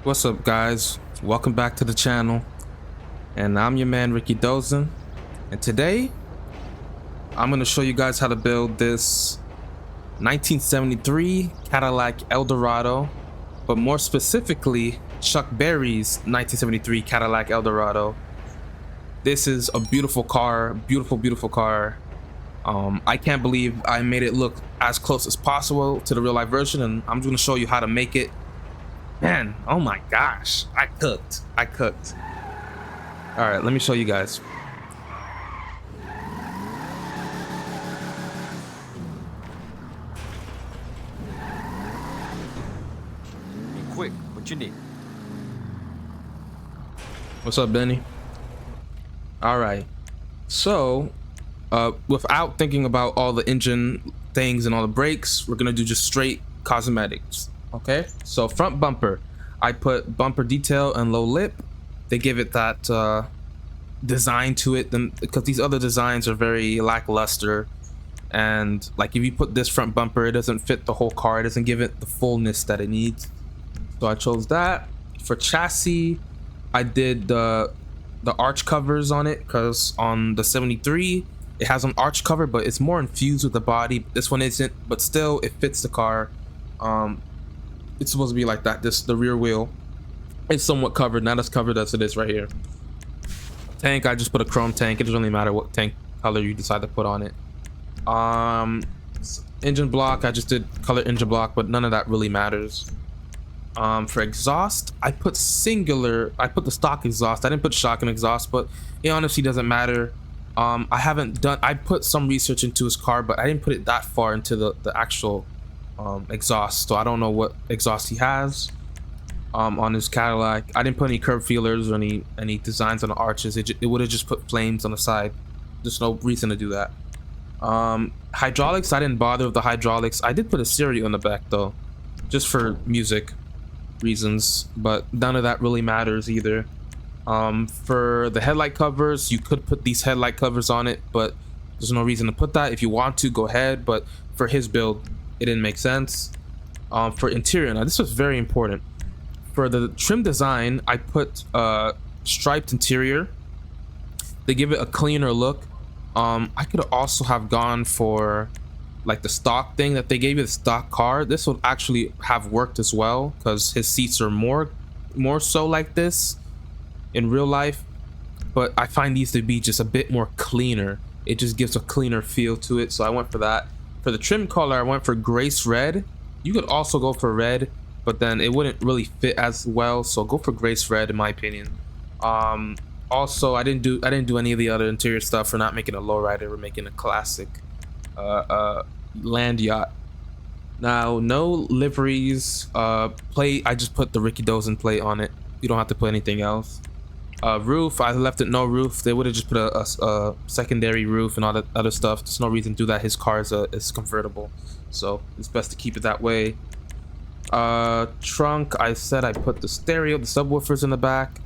What's up, guys? Welcome back to the channel, and I'm your man Ricky Dozen, and today I'm going to show you guys how to build this 1973 Cadillac Eldorado, but more specifically Chuck Berry's 1973 Cadillac Eldorado. This is a beautiful car, beautiful car. I can't believe I made it look as close as possible to the real life version, and I'm just going to show you how to make it. Man, oh my gosh, I cooked. All right, let me show you guys. Be quick, what you need? What's up, Benny? All right, so without thinking about all the engine things and all the brakes, we're gonna do just straight cosmetics. Okay, so front bumper, I put bumper detail and low lip. They give it that design to it, then, because these other designs are very lackluster. And like if you put this front bumper, it doesn't fit the whole car. It doesn't give it the fullness that it needs. So I chose that. For chassis, I did the arch covers on it, because on the 73 it has an arch cover, but it's more infused with the body. This one isn't, but still it fits the car. It's supposed to be like that. The rear wheel is somewhat covered, not as covered as it is right here. Tank, I just put a chrome tank. It doesn't really matter what tank color you decide to put on it. Engine block, I just did color engine block, but none of that really matters. For exhaust, I put the stock exhaust. I didn't put shotgun exhaust, but it honestly doesn't matter. I put some research into his car, but I didn't put it that far into the actual exhaust, so I don't know what exhaust he has on his Cadillac. I didn't put any curb feelers or any designs on the arches. It would have just put flames on the side. There's no reason to do that. Hydraulics, I didn't bother with the hydraulics. I did put a stereo in the back though, just for music reasons, but none of that really matters either. For the headlight covers, you could put these headlight covers on it, but there's no reason to put that. If you want to, go ahead, but for his build it didn't make sense. For interior, now this was very important. For the trim design, I put striped interior. They give it a cleaner look. I could also have gone for like the stock thing that they gave you, the stock car. This would actually have worked as well, because his seats are more so like this in real life, but I find these to be just a bit more cleaner. It just gives a cleaner feel to it, so I went for that. For the trim color, I went for Grace Red. You could also go for red, but then it wouldn't really fit as well, so go for Grace Red in my opinion. Also, I didn't do any of the other interior stuff. For not making a lowrider, we're making a classic land yacht. Now, no liveries. Plate, I just put the Ricky Dozen plate on it. You don't have to put anything else. Roof, I left it no roof. They would have just put a secondary roof and all that other stuff. There's no reason to do that. His car is convertible, so it's best to keep it that way. Trunk, I said I put the stereo, the subwoofers in the back,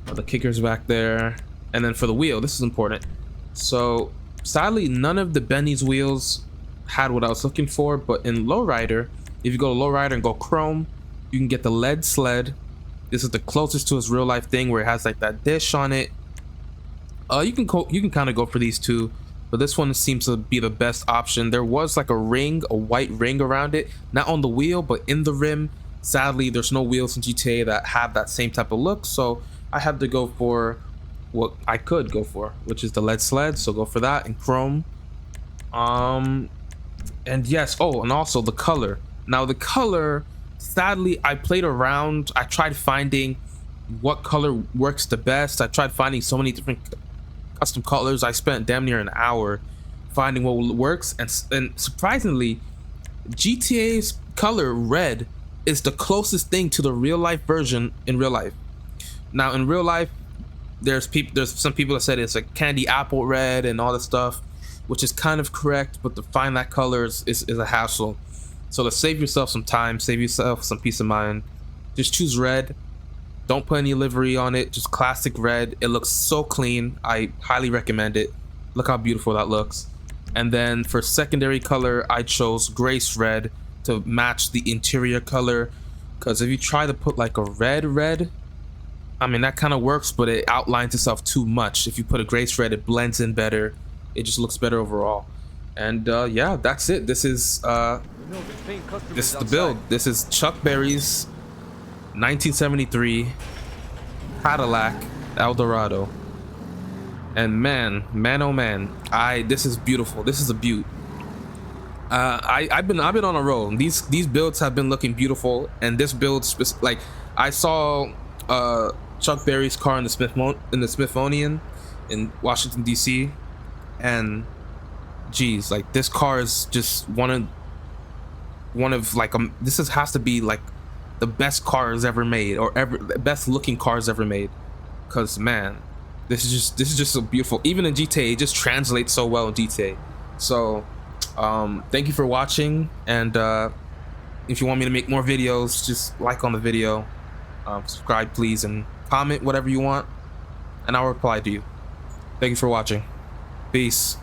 the kickers back there. And then for the wheel, this is important. So sadly, none of the Benny's wheels had what I was looking for, but in lowrider, if you go to lowrider and go chrome, you can get the lead sled. This is the closest to his real life thing, where it has like that dish on it. You can kind of go for these two, but this one seems to be the best option. There was like a white ring around it, not on the wheel but in the rim. Sadly, there's no wheels in GTA that have that same type of look, so I had to go for what I could go for, which is the lead sled. So go for that in chrome. And yes, oh, and also the color. Now the color, sadly, I played around. I tried finding what color works the best. I tried finding so many different custom colors. I spent damn near an hour finding what works, and surprisingly, GTA's color red is the closest thing to the real life version in real life. Now in real life, there's some people that said it's a candy apple red and all that stuff, which is kind of correct, but to find that color is a hassle. So to save yourself some time, save yourself some peace of mind, just choose red. Don't put any livery on it, just classic red. It looks so clean. I highly recommend it. Look how beautiful that looks. And then for secondary color, I chose Grace Red to match the interior color, Because if you try to put like a red, I mean, that kind of works, but it outlines itself too much. If you put a grace red, it blends in better. It just looks better overall. And yeah, that's it. This is the build. This is Chuck Berry's 1973 Cadillac Eldorado. And man, oh man, this is beautiful. This is a beaut. I've been on a roll. These builds have been looking beautiful, and this build like I saw Chuck Berry's car in the Smithsonian in Washington D.C. and geez, like this car is just one of like has to be like the best cars ever made, or best looking cars ever made. Cause man, this is just so beautiful. Even in GTA, it just translates so well in GTA. So thank you for watching, and if you want me to make more videos, just like on the video, subscribe please, and comment whatever you want, and I'll reply to you. Thank you for watching. Peace.